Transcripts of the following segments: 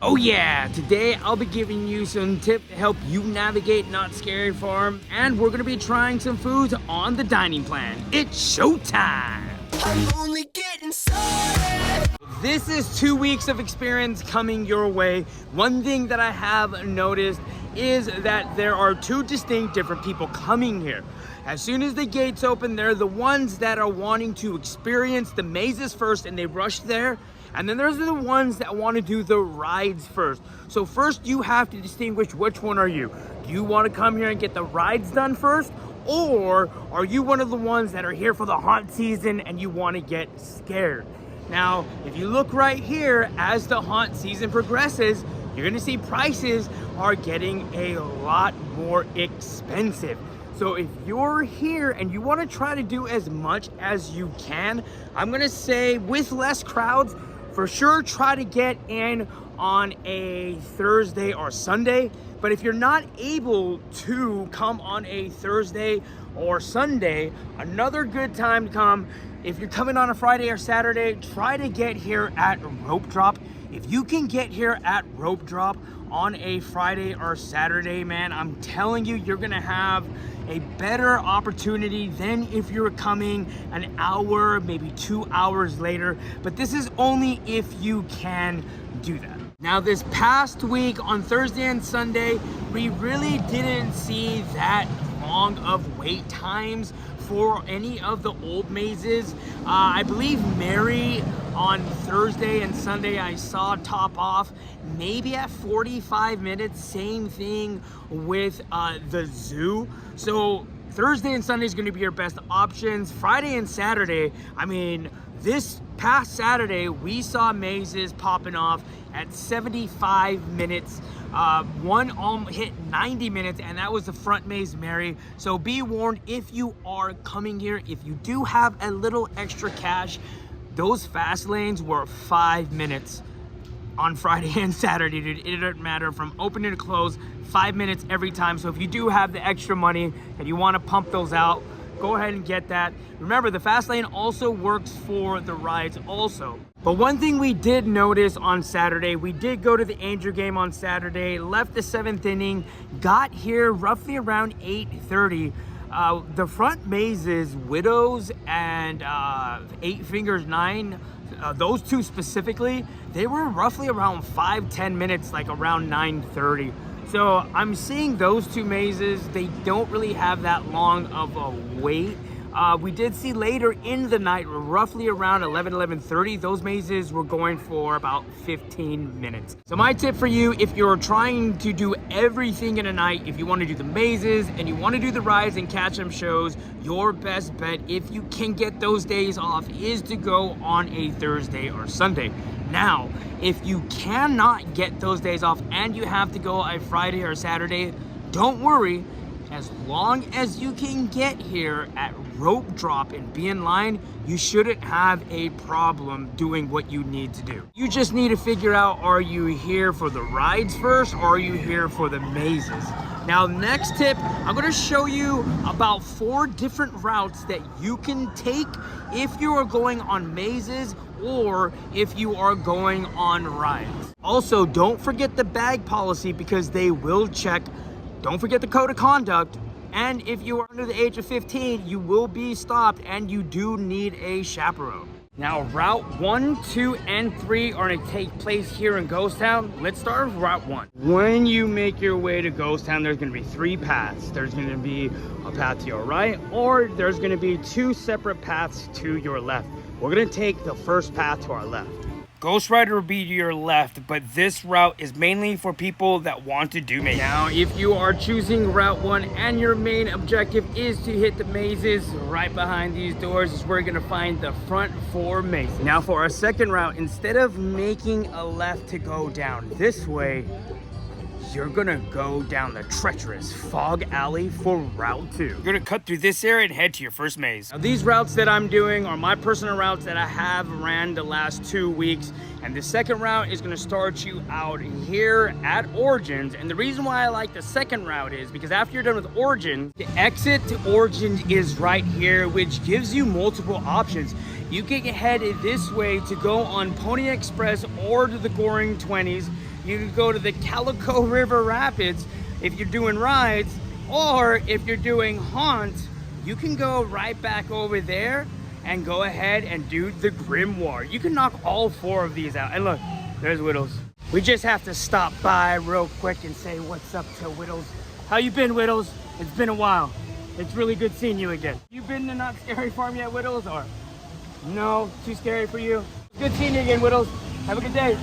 Oh yeah, today I'll be giving you some tips to help you navigate Not Scary Farm, and we're gonna be trying some foods on the dining plan. It's showtime! I'm only getting started. This is 2 weeks of experience coming your way. One thing that I have noticed is that there are two distinct different people coming here. As soon as the gates open, they're the ones that are wanting to experience the mazes first and they rush there. And then there's the ones that want to do the rides first. So first you have to distinguish which one are you. Do you want to come here and get the rides done first? Or are you one of the ones that are here for the haunt season and you want to get scared? Now, if you look right here, as the haunt season progresses, you're going to see prices are getting a lot more expensive. So if you're here and you want to try to do as much as you can, I'm going to say with less crowds, for sure, try to get in on a Thursday or Sunday. But if you're not able to come on a Thursday or Sunday, another good time to come, if you're coming on a Friday or Saturday, try to get here at Rope Drop. If you can get here at Rope Drop on a Friday or Saturday, man, I'm telling you, you're gonna have a better opportunity than if you're coming an hour, maybe 2 hours later. But this is only if you can do that. Now, this past week on Thursday and Sunday, we really didn't see that long of wait times for any of the old mazes. I believe Mary on Thursday and Sunday I saw top off maybe at 45 minutes. Same thing with the zoo. So Thursday and Sunday is going to be your best options. Friday and Saturday, I mean, this past Saturday we saw mazes popping off at 75 minutes. One hit 90 minutes, and that was the front maze Mary. So be warned, if you are coming here, if you do have a little extra cash, those fast lanes were 5 minutes on Friday and Saturday, dude. It didn't matter from opening to close, 5 minutes every time. So if you do have the extra money and you want to pump those out, go ahead and get that. Remember, the fast lane also works for the rides also. But one thing we did notice on Saturday, we did go to the Angel game on Saturday, left the 7th inning, got here roughly around 8:30. The front mazes, Widows and 8 Fingers 9, those two specifically, they were roughly around 5-10 minutes, like around 9:30. So I'm seeing those two mazes, they don't really have that long of a wait. We did see later in the night, roughly around 11:30, those mazes were going for about 15 minutes. So my tip for you, if you're trying to do everything in a night, if you want to do the mazes and you want to do the rides and catch them shows, your best bet, if you can get those days off, is to go on a Thursday or Sunday. Now, if you cannot get those days off and you have to go a Friday or Saturday, don't worry. As long as you can get here at Rope Drop and be in line, you shouldn't have a problem doing what you need to do. You just need to figure out, are you here for the rides first or are you here for the mazes? Now, next tip, I'm gonna show you about 4 different routes that you can take if you are going on mazes or if you are going on rides. Also, don't forget the bag policy because they will check. Don't forget the code of conduct. And if you are under the age of 15, you will be stopped and you do need a chaperone. Now, Route 1, 2, and 3 are gonna take place here in Ghost Town. Let's start with Route 1. When you make your way to Ghost Town, there's gonna be 3 paths. There's gonna be a path to your right, or there's gonna be 2 separate paths to your left. We're gonna take the first path to our left. Ghost Rider will be to your left, but this route is mainly for people that want to do mazes. Now, if you are choosing Route 1 and your main objective is to hit the mazes, right behind these doors is where you're gonna find the front 4 mazes. Now, for our second route, instead of making a left to go down this way, you're gonna go down the treacherous Fog Alley for Route 2. You're gonna cut through this area and head to your first maze. Now, these routes that I'm doing are my personal routes that I have ran the last 2 weeks. And the second route is gonna start you out here at Origins. And the reason why I like the second route is because after you're done with Origins, the exit to Origins is right here, which gives you multiple options. You can head this way to go on Pony Express or to the Goring 20s. You can go to the Calico River Rapids if you're doing rides, or if you're doing haunts, you can go right back over there and go ahead and do the Grimoire. You can knock all 4 of these out. And look, there's Whittles. We just have to stop by real quick and say what's up to Whittles. How you been, Whittles? It's been a while. It's really good seeing you again. You been to Not Scary Farm yet, Whittles, or no? Too scary for you? Good seeing you again, Whittles. Have a good day.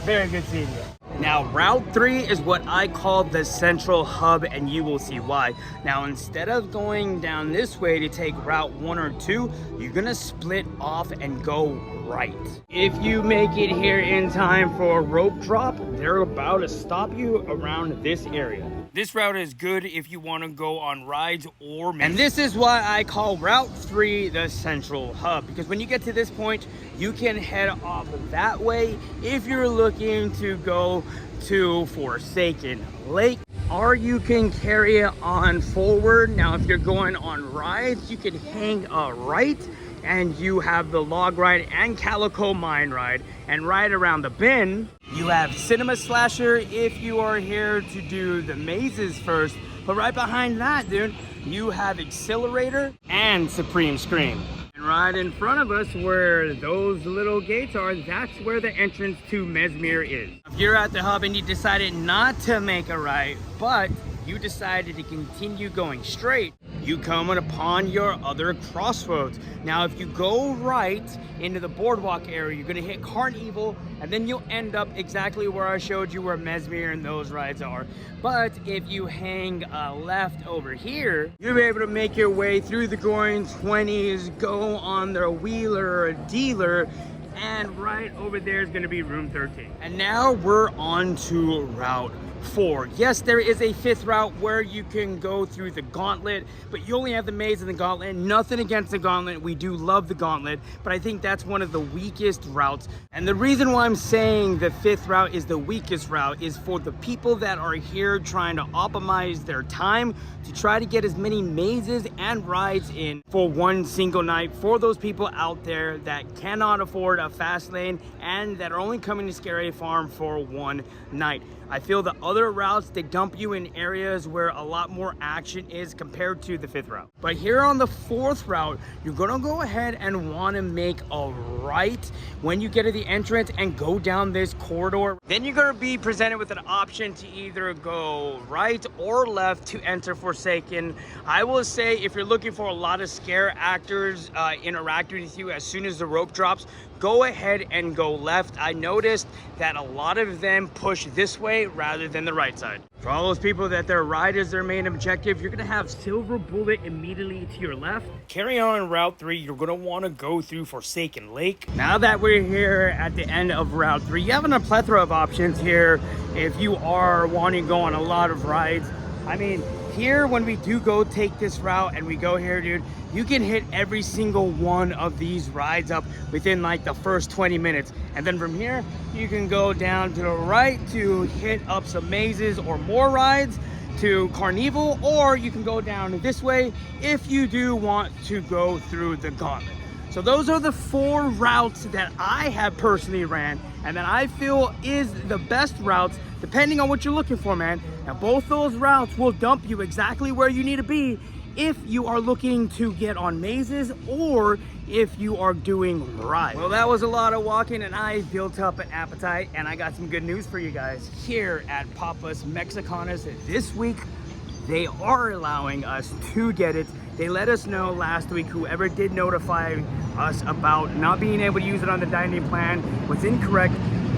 Very good seeing you. Now, Route 3 is what I call the central hub, and you will see why. Now, instead of going down this way to take Route 1 or 2, you're gonna split off and go right. If you make it here in time for a rope drop, they're about to stop you around this area. This route is good if you want to go on rides or... And this is why I call Route 3 the central hub, because when you get to this point, you can head off that way if you're looking to go to Forsaken Lake, or you can carry it on forward. Now, if you're going on rides, you can hang a right, and you have the log ride and Calico Mine ride. And right around the bend, you have Cinema Slasher if you are here to do the mazes first. But right behind that, dude, you have Accelerator and Supreme Scream. And right in front of us, where those little gates are, that's where the entrance to Mesmere is. If you're at the hub and you decided not to make a right, but you decided to continue going straight, you come upon your other crossroads. Now, if you go right into the boardwalk area, you're gonna hit Carnival, and then you'll end up exactly where I showed you where Mesmere and those rides are. But if you hang left over here, you'll be able to make your way through the Goring 20s, go on the Wheeler or Dealer, and right over there is gonna be room 13. And now we're on to Route 4. Yes, there is a 5th route where you can go through the Gauntlet, but you only have the maze and the Gauntlet. Nothing against the Gauntlet. We do love the Gauntlet, but I think that's one of the weakest routes. And the reason why I'm saying the 5th route is the weakest route is for the people that are here trying to optimize their time to try to get as many mazes and rides in for one single night. For those people out there that cannot afford a fast lane and that are only coming to Scary Farm for one night. I feel the other routes, they dump you in areas where a lot more action is compared to the 5th route. But here on the 4th route, you're gonna go ahead and wanna make a right when you get to the entrance and go down this corridor. Then you're gonna be presented with an option to either go right or left to enter Forsaken. I will say, if you're looking for a lot of scare actors interacting with you as soon as the rope drops, go ahead and go left. I noticed that a lot of them push this way rather than the right side. For all those people that their ride is their main objective, you're gonna have Silver Bullet immediately to your left. Carry on Route 3, you're gonna wanna go through Forsaken Lake. Now that we're here at the end of Route 3, you have a plethora of options here if you are wanting to go on a lot of rides. I mean, here when we do go take this route and we go here, dude, you can hit every single one of these rides up within like the first 20 minutes. And then from here, you can go down to the right to hit up some mazes or more rides to Carnival, or you can go down this way if you do want to go through the Gauntlet. So those are the 4 routes that I have personally ran and that I feel is the best routes depending on what you're looking for, man. Now, both those routes will dump you exactly where you need to be if you are looking to get on mazes or if you are doing rides. Well, that was a lot of walking and I built up an appetite, and I got some good news for you guys. Here at Papa's Mexicanas this week, they are allowing us to get it. They let us know last week, whoever did notify us about not being able to use it on the dining plan was incorrect.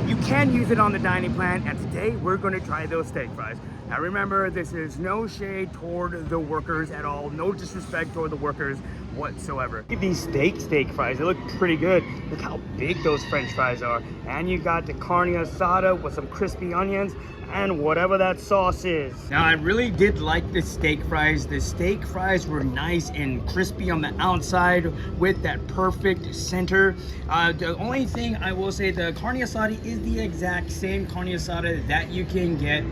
You can use it on the dining plan, and today we're going to try those steak fries. Now remember, this is no shade toward the workers at all, no disrespect toward the workers whatsoever. These steak fries, they look pretty good. Look how big those French fries are. And you got the carne asada with some crispy onions and whatever that sauce is. Now, I really did like the steak fries. The steak fries were nice and crispy on the outside with that perfect center. The only thing I will say, the carne asada is the exact same carne asada that you can get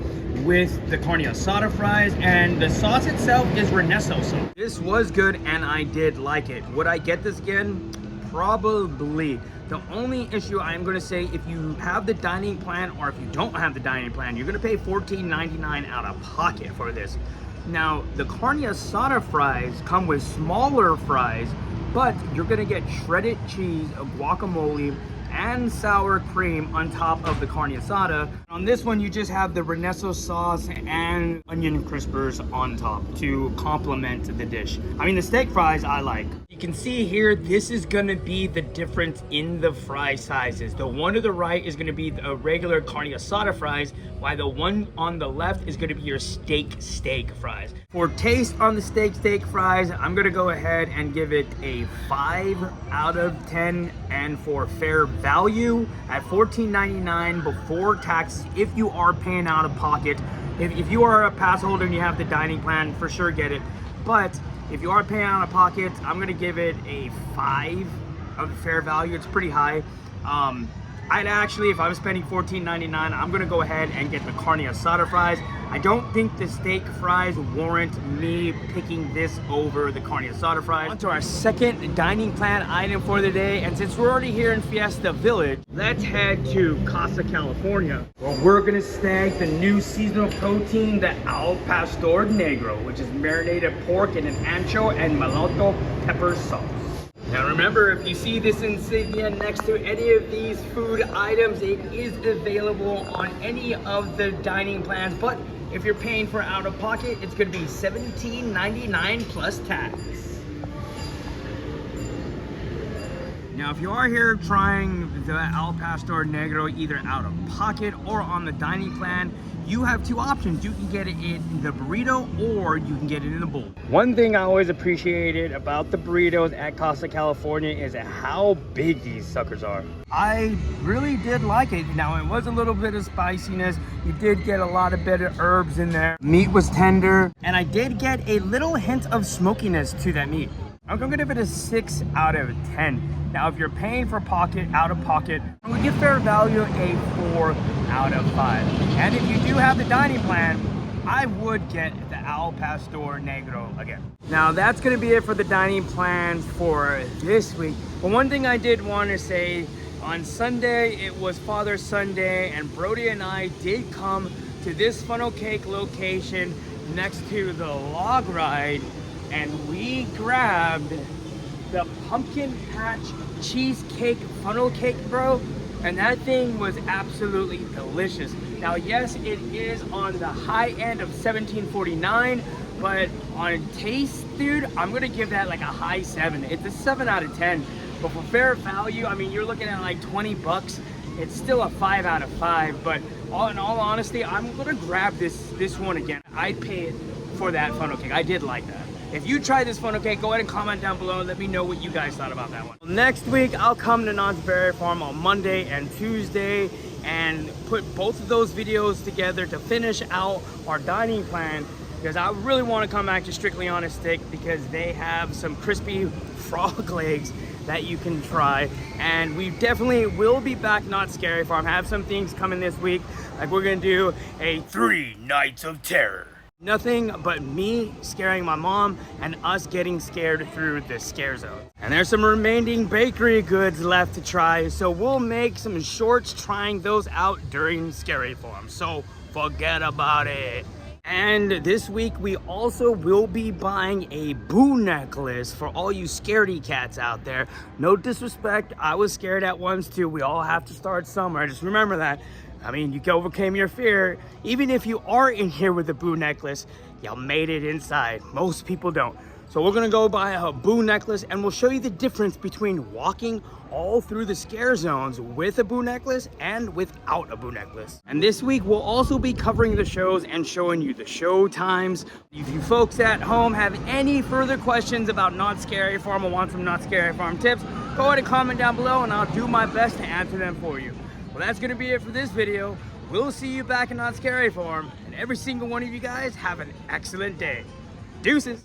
with the carne asada fries, and the sauce itself is Renesso sauce. This was good and I did like it. Would I get this again? Probably. The only issue I'm gonna say, if you have the dining plan or if you don't have the dining plan, you're gonna pay $14.99 out of pocket for this. Now, the carne asada fries come with smaller fries, but you're gonna get shredded cheese, a guacamole, and sour cream on top of the carne asada. On this one, you just have the Renesso sauce and onion crispers on top to complement the dish. I mean, the steak fries I like. You can see here, this is gonna be the difference in the fry sizes. The one to the right is gonna be the regular carne asada fries, while the one on the left is gonna be your steak fries. For taste on the steak fries, I'm gonna go ahead and give it a 5 out of 10, and for fair value at $14.99 before taxes, if you are paying out of pocket. If you are a pass holder and you have the dining plan, for sure get it. But if you are paying out of pocket, I'm gonna give it a 5 of fair value. It's pretty high. I'd actually, if I'm spending $14.99, I'm gonna go ahead and get the carne asada fries. I don't think the steak fries warrant me picking this over the carne asada fries. On to our second dining plan item for the day, and since we're already here in Fiesta Village, let's head to Casa California, where we're gonna snag the new seasonal protein, the Al Pastor Negro, which is marinated pork in an ancho and mulatto pepper sauce. Now remember, if you see this insignia next to any of these food items, it is available on any of the dining plans, but if you're paying for out of pocket, it's gonna be $17.99 plus tax. Now, if you are here trying the Al Pastor Negro either out of pocket or on the dining plan, you have two options. You can get it in the burrito or you can get it in the bowl. One thing I always appreciated about the burritos at Casa California is how big these suckers are. I really did like it. Now, it was a little bit of spiciness. You did get a lot of bitter herbs in there. Meat was tender, and I did get a little hint of smokiness to that meat. I'm gonna give it a 6 out of 10. Now, if you're paying for out of pocket, I'm gonna give fair value a 4 out of 5. And if you do have the dining plan, I would get the Al Pastor Negro again. Now, that's gonna be it for the dining plans for this week. But one thing I did want to say, on Sunday, it was Father's Sunday, and Brody and I did come to this funnel cake location next to the log ride, and we grabbed the pumpkin patch cheesecake funnel cake, bro, and that thing was absolutely delicious. Now, yes, it is on the high end of $17.49, but on taste, dude, I'm gonna give that like a high 7. It's a 7 out of 10. But for fair value, I mean, you're looking at like 20 bucks. It's still a 5 out of 5. But in all honesty, I'm gonna grab this one again. I'd pay it for that funnel cake. I did like that. If you try this funnel cake, go ahead and comment down below and let me know what you guys thought about that one. Next week, I'll come to Knott's Berry Farm on Monday and Tuesday and put both of those videos together to finish out our dining plan, because I really want to come back to Strictly on a Stick because they have some crispy frog legs that you can try. And we definitely will be back Knott's Scary Farm. Have some things coming this week, like we're gonna do a 3 Nights of Terror. Nothing but me scaring my mom and us getting scared through the scare zone. And there's some remaining bakery goods left to try, so we'll make some shorts trying those out during Scary Farm. So forget about it. And this week we also will be buying a boo necklace for all you scaredy cats out there. No disrespect, I was scared at once too. We all have to start somewhere. Just remember that. I mean, you overcame your fear. Even if you are in here with a boo necklace, you made it inside. Most people don't. So we're gonna go buy a boo necklace, and we'll show you the difference between walking all through the scare zones with a boo necklace and without a boo necklace. And this week we'll also be covering the shows and showing you the show times. If you folks at home have any further questions about Knott's Scary Farm or want some Knott's Scary Farm tips, go ahead and comment down below and I'll do my best to answer them for you. Well, that's gonna be it for this video. We'll see you back in Knott's Scary Farm, and every single one of you guys have an excellent day. Deuces.